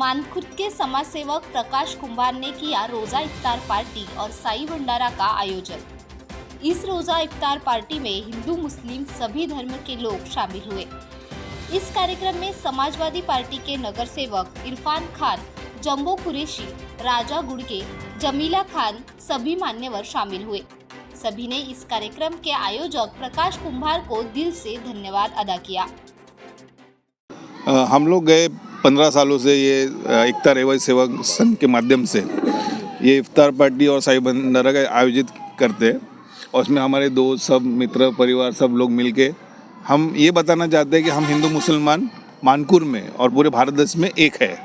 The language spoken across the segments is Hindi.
मानखुर्द के समाज सेवक प्रकाश कुंभार ने किया रोजा इफ्तार पार्टी और साई भंडारा का आयोजन। इस रोजा इफ्तार पार्टी में हिंदू मुस्लिम सभी धर्म के लोग शामिल हुए। इस कार्यक्रम में समाजवादी पार्टी के नगर सेवक इरफान खान, जम्बो कुरेशी, राजा गुड़के, जमीला खान सभी मान्यवर शामिल हुए। सभी ने इस कार्यक्रम के आयोजक प्रकाश कुंभार को दिल से धन्यवाद अदा किया। हम लोग गए 15 सालों से ये एकता रेवाई सेवक संघ के माध्यम से ये इफ्तार पार्टी और साई भंडारा का आयोजित करते हैं और उसमें हमारे दोस्त सब मित्र परिवार सब लोग मिलके हम ये बताना चाहते हैं कि हम हिंदू मुसलमान मानकुर में और पूरे भारत देश में एक है।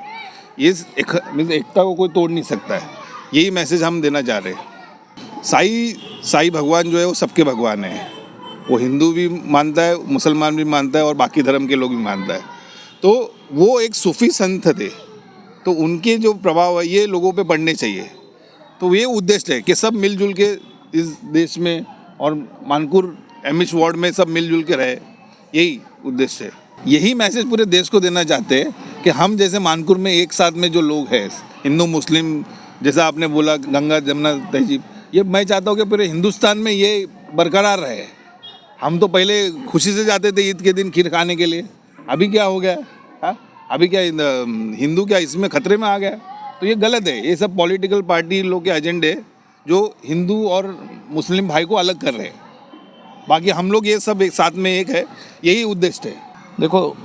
ये एकता को कोई तोड़ नहीं सकता है, यही मैसेज हम देना चाह रहे हैं। साई भगवान जो है वो सबके भगवान है, वो हिंदू भी मानता है, मुसलमान भी मानता है और बाकी धर्म के लोग भी मानता है। तो वो एक सूफी संत थे, तो उनके जो प्रभाव है ये लोगों पे पड़ने चाहिए। तो ये उद्देश्य है कि सब मिलजुल के इस देश में और मानकुर एमएच वार्ड में सब मिलजुल के रहे, यही उद्देश्य है। यही मैसेज पूरे देश को देना चाहते हैं कि हम जैसे मानकुर में एक साथ में जो लोग हैं हिंदू मुस्लिम, जैसा आपने बोला गंगा जमुना तहजीब, ये मैं चाहता हूँ कि पूरे हिंदुस्तान में ये बरकरार रहे। हम तो पहले खुशी से जाते थे ईद के दिन खीर खाने के लिए, अभी क्या हो गया? हाँ, अभी क्या हिंदू क्या इसमें खतरे में आ गया? तो ये गलत है। ये सब पॉलिटिकल पार्टी लोग के एजेंडे जो हिंदू और मुस्लिम भाई को अलग कर रहे हैं। बाकी हम लोग ये सब एक साथ में एक है, यही उद्देश्य है। देखो,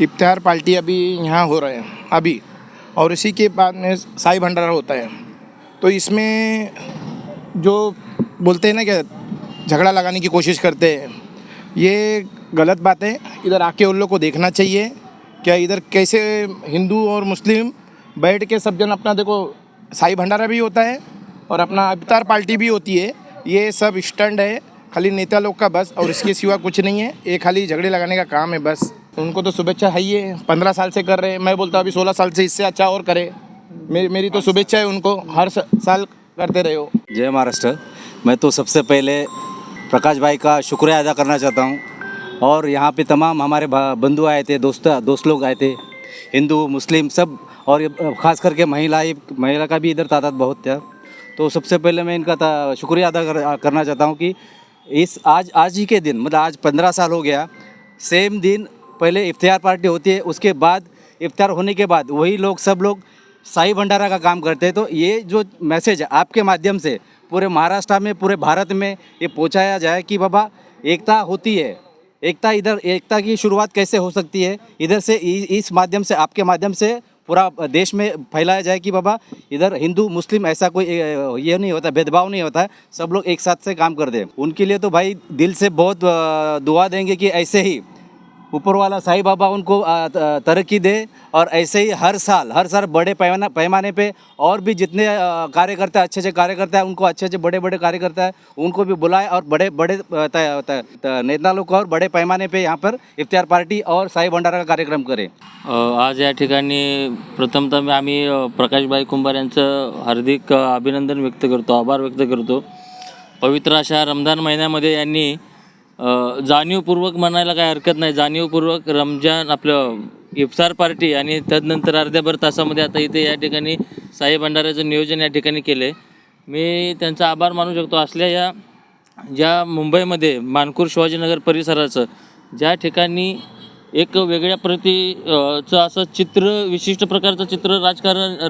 इफ्तार पार्टी अभी यहाँ हो रहा है अभी, और इसी के बाद में साई भंडारा होता है। तो इसमें जो बोलते हैं ना कि झगड़ा लगाने की कोशिश करते हैं, ये गलत बात है। इधर आके उन लोग को देखना चाहिए क्या इधर कैसे हिंदू और मुस्लिम बैठ के सब जन अपना, देखो साई भंडारा भी होता है और अपना इफ्तार पार्टी भी होती है। ये सब स्टंट है खाली नेता लोग का बस, और इसके सिवा कुछ नहीं है। ये खाली झगड़े लगाने का काम है बस। उनको तो शुभेच्छा है ही है, 15 साल से कर रहे हैं। मैं बोलता हूँ अभी 16 साल से इससे अच्छा और करे। मेरी तो शुभेच्छा है उनको, हर साल करते रहे हो। जय महाराष्ट्र। मैं तो सबसे पहले प्रकाश भाई का शुक्रिया अदा करना चाहता हूँ, और यहाँ पे तमाम हमारे बंधु आए थे, दोस्त लोग आए थे, हिंदू मुस्लिम सब, और ख़ास करके महिला का भी इधर तादाद बहुत था। तो सबसे पहले मैं इनका शुक्रिया अदा करना चाहता हूँ कि इस आज ही के दिन, मतलब आज 15 साल हो गया, सेम दिन पहले इफ्तार पार्टी होती है, उसके बाद इफ्तार होने के बाद वही लोग सब लोग साई भंडारा का काम करते हैं। तो ये जो मैसेज है आपके माध्यम से पूरे महाराष्ट्र में, पूरे भारत में ये पहुंचाया जाए कि बाबा एकता होती है, एकता की शुरुआत कैसे हो सकती है, इधर से इस माध्यम से, आपके माध्यम से पूरा देश में फैलाया जाए कि बाबा इधर हिंदू मुस्लिम ऐसा कोई ये नहीं होता, भेदभाव नहीं होता है, सब लोग एक साथ से काम कर दे। उनके लिए तो भाई दिल से बहुत दुआ देंगे कि ऐसे ही ऊपर वाला साईं बाबा उनको तरक्की दे, और ऐसे ही हर साल बड़े पैमाने पे और भी जितने कार्यकर्ता अच्छे कार्यकर्ता है, उनको अच्छे बड़े कार्यकर्ता है उनको भी बुलाए, और बड़े नेता लोग को और बड़े पैमाने पे यहाँ पर इफ्तार पार्टी और साई भंडारा का कार्यक्रम करें। आज या ठिकाणी प्रथमतः आम्ही प्रकाशभाई कुंभार यांचं हार्दिक अभिनंदन व्यक्त करतो, आभार व्यक्त करतो। पवित्र अशा रमजान महिन्यामध्ये यांनी जाणीवपूर्वक म्हणायला काय हरकत नाही, जाणीवपूर्वक रमजान आपलं इफ्तार पार्टी आणि तदनंतर अर्ध्याभर तासामध्ये आता इथे या ठिकाणी साई भंडाऱ्याचं नियोजन या ठिकाणी केलं आहे। मी त्यांचा आभार मानू शकतो। असल्या या ज्या मुंबईमध्ये मानकुर शिवाजीनगर परिसराचं ज्या ठिकाणी एक वेगळ्या प्रतीचं असं चित्र, विशिष्ट प्रकारचं चित्र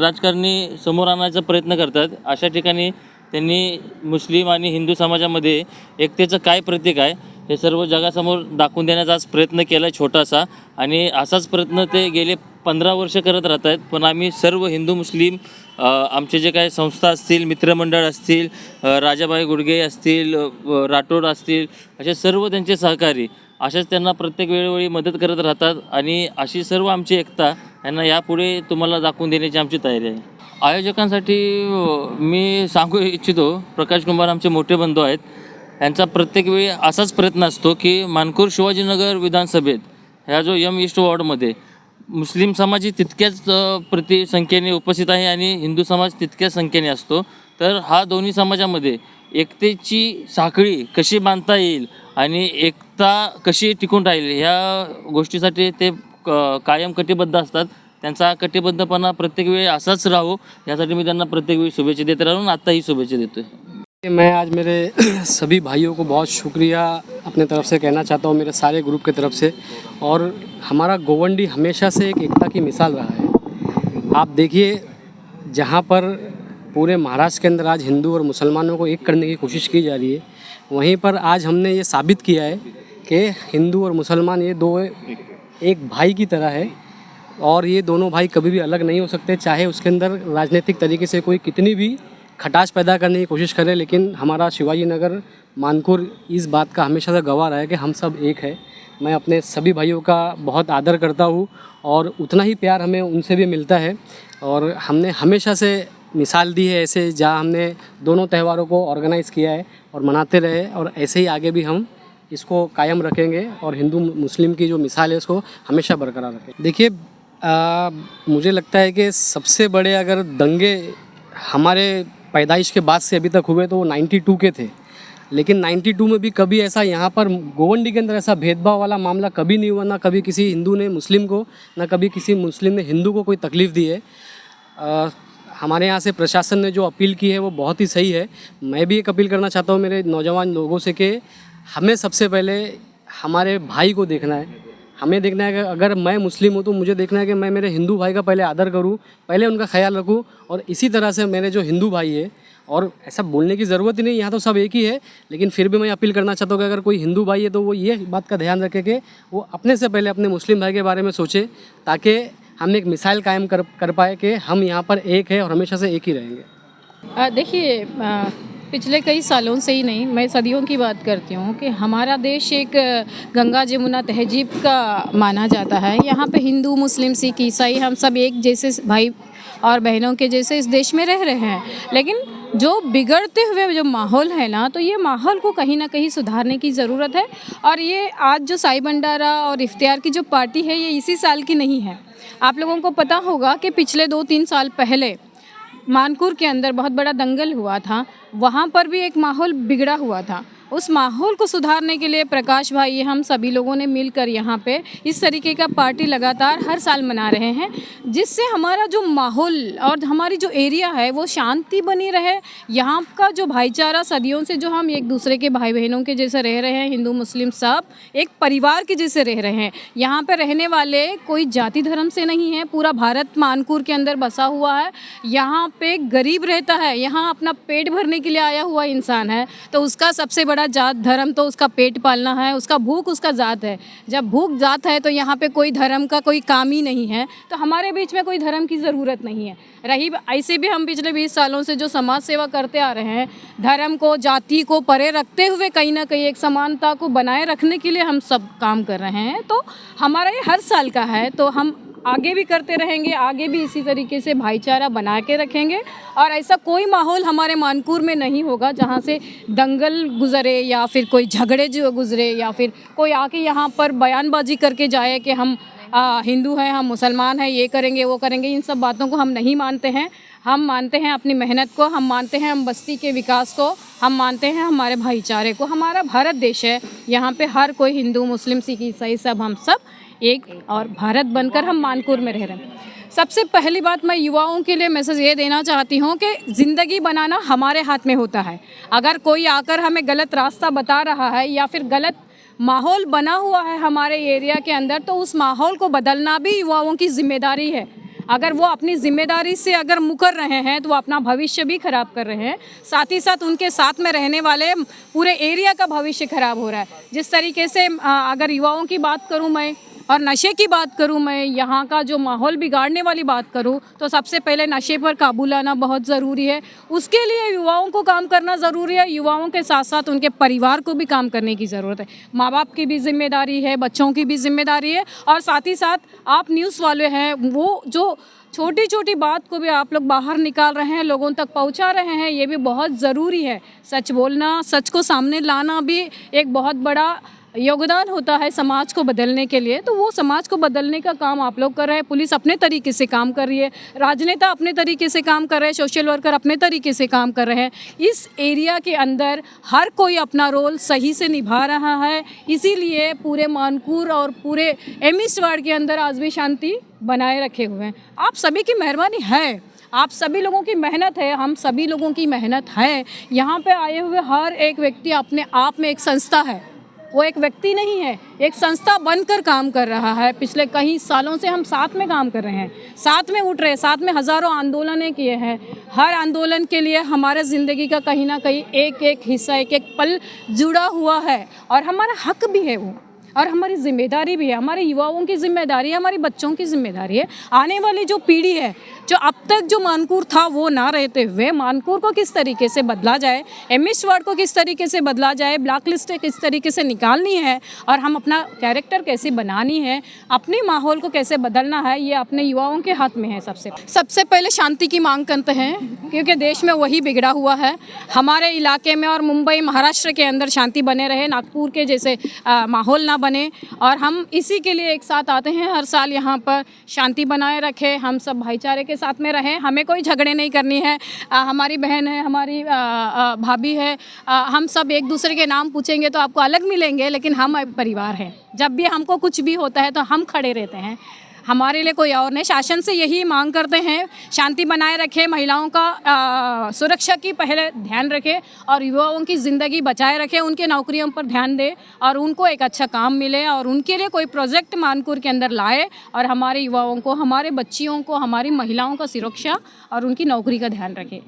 राजकारणी समोर आणायचा प्रयत्न करतात, अशा ठिकाणी त्यांनी मुस्लिम आणि हिंदू समाजामध्ये एकतेचं काय प्रतीक आहे हे सर्व जगासमोर दाखवून देण्याचा आज प्रयत्न केला आहे छोटासा, आणि असाच प्रयत्न ते गेले 15 वर्ष करत राहत आहेत। पण आम्ही सर्व हिंदू मुस्लिम आमचे जे काही संस्था असतील, मित्रमंडळ असतील, राजाबाई गुडगे असतील, राठोड असतील, असे सर्व त्यांचे सहकारी अशाच त्यांना प्रत्येक वेळोवेळी मदत करत राहतात, आणि अशी सर्व आमची एकता यांना यापुढे तुम्हाला दाखवून देण्याची आमची तयारी आहे। आयोजकांसाठी मी सांगू इच्छितो, प्रकाश कुंभार आमचे मोठे बंधू आहेत, यांचा प्रत्येक वेळी असाच प्रयत्न असतो की मानकुर शिवाजीनगर विधानसभेत ह्या जो ईस्ट वॉर्डमध्ये मुस्लिम समाजही तितक्याच संख्येने उपस्थित आहे आणि हिंदू समाज तितक्याच संख्येने असतो। तर हा दोन्ही समाजामध्ये एकतेची साखळी कशी बांधता येईल आणि एकता कशी टिकून राहील ह्या गोष्टीसाठी ते कायम कटिबद्ध असतात। त्यांचा कटिबद्धपणा प्रत्येक वेळी असाच राहू यासाठी मी त्यांना प्रत्येक वेळी शुभेच्छा देत राहून आत्ताही शुभेच्छा देतोय. मैं आज मेरे सभी भाइयों को बहुत शुक्रिया अपने तरफ से कहना चाहता हूँ, मेरे सारे ग्रुप की तरफ से. और हमारा गोवंडी हमेशा से एक एकता की मिसाल रहा है. आप देखिए, जहाँ पर पूरे महाराष्ट्र के अंदर आज हिंदू और मुसलमानों को एक करने की कोशिश की जा रही है, वहीं पर आज हमने ये साबित किया है कि हिंदू और मुसलमान ये दो एक भाई की तरह है और ये दोनों भाई कभी भी अलग नहीं हो सकते, चाहे उसके अंदर राजनीतिक तरीके से कोई कितनी भी खटास पैदा करने की कोशिश करे. लेकिन हमारा शिवाजी नगर मानकुर इस बात का हमेशा से गवाह रहा है कि हम सब एक है. मैं अपने सभी भाइयों का बहुत आदर करता हूँ और उतना ही प्यार हमें उनसे भी मिलता है. और हमने हमेशा से मिसाल दी है ऐसे, जहाँ हमने दोनों त्योहारों को ऑर्गेनाइज़ किया है और मनाते रहे, और ऐसे ही आगे भी हम इसको कायम रखेंगे और हिंदू मुस्लिम की जो मिसाल है उसको हमेशा बरकरार रखें. देखिए, मुझे लगता है कि सबसे बड़े अगर दंगे हमारे पैदाइश के बाद से अभी तक हुए तो वो 92 के थे. लेकिन 92 में भी कभी ऐसा यहाँ पर गोवंडी के अंदर ऐसा भेदभाव वाला मामला कभी नहीं हुआ. ना कभी किसी हिंदू ने मुस्लिम को, ना कभी किसी मुस्लिम ने हिंदू को कोई तकलीफ़ दी है. हमारे यहाँ से प्रशासन ने जो अपील की है वो बहुत ही सही है. मैं भी एक अपील करना चाहता हूँ मेरे नौजवान लोगों से कि हमें सबसे पहले हमारे भाई को देखना है. हमें देखना है कि अगर मैं मुस्लिम हूँ तो मुझे देखना है कि मैं मेरे हिंदू भाई का पहले आदर करूँ, पहले उनका ख्याल रखूँ. और इसी तरह से मेरे जो हिंदू भाई है, और ऐसा बोलने की ज़रूरत ही नहीं, यहाँ तो सब एक ही है, लेकिन फिर भी मैं अपील करना चाहता हूँ कि अगर कोई हिंदू भाई है तो वो ये बात का ध्यान रखे कि वो अपने से पहले अपने मुस्लिम भाई के बारे में सोचे, ताकि हम एक मिसाइल कायम कर पाए कि हम यहाँ पर एक है और हमेशा से एक ही रहेंगे. देखिए, पिछले कई सालों से ही नहीं, मैं सदियों की बात करती हूँ कि हमारा देश एक गंगा जमुना तहजीब का माना जाता है. यहाँ पे हिंदू मुस्लिम सिख ईसाई हम सब एक जैसे भाई और बहनों के जैसे इस देश में रह रहे हैं. लेकिन जो बिगड़ते हुए जो माहौल है ना, तो ये माहौल को कहीं ना कहीं सुधारने की ज़रूरत है. और ये आज जो साई भंडारा और इफ्तियार की जो पार्टी है, ये इसी साल की नहीं है. आप लोगों को पता होगा कि पिछले 2-3 साल पहले मानकुर के अंदर बहुत बड़ा दंगल हुआ था. वहाँ पर भी एक माहौल बिगड़ा हुआ था. उस माहौल को सुधारने के लिए प्रकाश भाई, हम सभी लोगों ने मिलकर यहाँ पे इस तरीके का पार्टी लगातार हर साल मना रहे हैं, जिससे हमारा जो माहौल और हमारी जो एरिया है वो शांति बनी रहे. यहाँ का जो भाईचारा सदियों से जो हम एक दूसरे के भाई बहनों के जैसे रह रहे हैं, हिंदू मुस्लिम सब एक परिवार के जैसे रह रहे हैं. यहाँ पे रहने वाले कोई जाति धर्म से नहीं है. पूरा भारत मानकुर के अंदर बसा हुआ है. यहाँ पे गरीब रहता है, यहाँ अपना पेट भरने के लिए आया हुआ इंसान है, तो उसका सबसे बड़ा जात धर्म तो उसका पेट पालना है, उसका भूख उसका जात है. जब भूख जात है तो यहाँ पे कोई धर्म का कोई काम ही नहीं है. तो हमारे बीच में कोई धर्म की ज़रूरत नहीं है. रही ऐसे भी हम पिछले 20 सालों से जो समाज सेवा करते आ रहे हैं, धर्म को जाति को परे रखते हुए कहीं ना कहीं एक समानता को बनाए रखने के लिए हम सब काम कर रहे हैं. तो हमारा ये हर साल का है, तो हम आगे भी करते रहेंगे, आगे भी इसी तरीके से भाईचारा बना के रखेंगे. और ऐसा कोई माहौल हमारे मानकुर में नहीं होगा जहाँ से दंगल गुजरे या फिर कोई झगड़े जो गुजरे या फिर कोई आके यहाँ पर बयानबाजी करके जाए कि हम हिंदू हैं, हम मुसलमान हैं, ये करेंगे वो करेंगे. इन सब बातों को हम नहीं मानते हैं. हम मानते हैं अपनी मेहनत को, हम मानते हैं हम बस्ती के विकास को, हम मानते हैं हमारे भाईचारे को. हमारा भारत देश है, यहाँ पे हर कोई हिंदू मुस्लिम सिख ईसाई सब हम सब एक और भारत बनकर हम मानकुर में रह रहे हैं. सबसे पहली बात मैं युवाओं के लिए मैसेज ये देना चाहती हूँ कि ज़िंदगी बनाना हमारे हाथ में होता है. अगर कोई आकर हमें गलत रास्ता बता रहा है या फिर गलत माहौल बना हुआ है हमारे एरिया के अंदर, तो उस माहौल को बदलना भी युवाओं की जिम्मेदारी है. अगर वो अपनी जिम्मेदारी से अगर मुकर रहे हैं तो वो अपना भविष्य भी ख़राब कर रहे हैं. साथ ही साथ उनके साथ में रहने वाले पूरे एरिया का भविष्य ख़राब हो रहा है. जिस तरीके से अगर युवाओं की बात करूँ मैं और नशे की बात करूं, मैं यहाँ का जो माहौल बिगाड़ने वाली बात करूं, तो सबसे पहले नशे पर काबू लाना बहुत ज़रूरी है. उसके लिए युवाओं को काम करना ज़रूरी है. युवाओं के साथ साथ उनके परिवार को भी काम करने की ज़रूरत है. माँ बाप की भी जिम्मेदारी है, बच्चों की भी जिम्मेदारी है. और साथ ही साथ आप न्यूज़ वाले हैं, वो जो छोटी छोटी बात को भी आप लोग बाहर निकाल रहे हैं, लोगों तक पहुंचा रहे हैं, ये भी बहुत ज़रूरी है. सच बोलना, सच को सामने लाना भी एक बहुत बड़ा योगदान होता है समाज को बदलने के लिए, तो वो समाज को बदलने का काम आप लोग कर रहे हैं। पुलिस अपने तरीके से काम कर रही है, राजनेता अपने तरीके से काम कर रहे हैं, सोशल वर्कर अपने तरीके से काम कर रहे हैं। इस एरिया के अंदर हर कोई अपना रोल सही से निभा रहा है, इसीलिए पूरे मानपुर और पूरे एमिस्ट वार्ड के अंदर आज भी शांति बनाए रखे हुए हैं। आप सभी की मेहरबानी है, आप सभी लोगों की मेहनत है, हम सभी लोगों की मेहनत है। यहाँ पे आए हुए हर एक व्यक्ति अपने आप में एक संस्था है, वो एक व्यक्ति नहीं है, एक संस्था बनकर काम कर रहा है। पिछले कई सालों से हम साथ में काम कर रहे हैं, साथ में उठ रहे हैं, साथ में हज़ारों आंदोलनें किए हैं। हर आंदोलन के लिए हमारे ज़िंदगी का कहीं ना कहीं एक एक हिस्सा, एक एक पल जुड़ा हुआ है और हमारा हक भी है वो, और हमारी जिम्मेदारी भी है। हमारे युवाओं की जिम्मेदारी है, हमारी बच्चों की जिम्मेदारी है। आने वाली जो पीढ़ी है, जो अब तक जो मानपुर था वो ना रहते हुए मानपुर को किस तरीके से बदला जाए, एमिस्ट वार्ड को किस तरीके से बदला जाए, ब्लैक लिस्ट किस तरीके से निकालनी है और हम अपना कैरेक्टर कैसे बनानी है, अपने माहौल को कैसे बदलना है, ये अपने युवाओं के हाथ में है। सबसे पहले शांति की मांग करते हैं, क्योंकि देश में वही बिगड़ा हुआ है। हमारे इलाके में और मुंबई महाराष्ट्र के अंदर शांति बने रहे, नागपुर के जैसे माहौल ना बने, और हम इसी के लिए एक साथ आते हैं हर साल, यहाँ पर शांति बनाए रखें, हम सब भाईचारे के साथ में रहें। हमें कोई झगड़े नहीं करनी है। हमारी बहन है, हमारी भाभी है, हम सब एक दूसरे के नाम पूछेंगे तो आपको अलग मिलेंगे, लेकिन हम एक परिवार हैं। जब भी हमको कुछ भी होता है तो हम खड़े रहते हैं, हमारे लिए कोई और नहीं। शासन से यही मांग करते हैं, शांति बनाए रखें, महिलाओं का सुरक्षा की पहले ध्यान रखें और युवाओं की ज़िंदगी बचाए रखें, उनके नौकरियों पर ध्यान दें और उनको एक अच्छा काम मिले और उनके लिए कोई प्रोजेक्ट मानपुर के अंदर लाए और हमारे युवाओं को, हमारे बच्चियों को, हमारी महिलाओं का सुरक्षा और उनकी नौकरी का ध्यान रखें।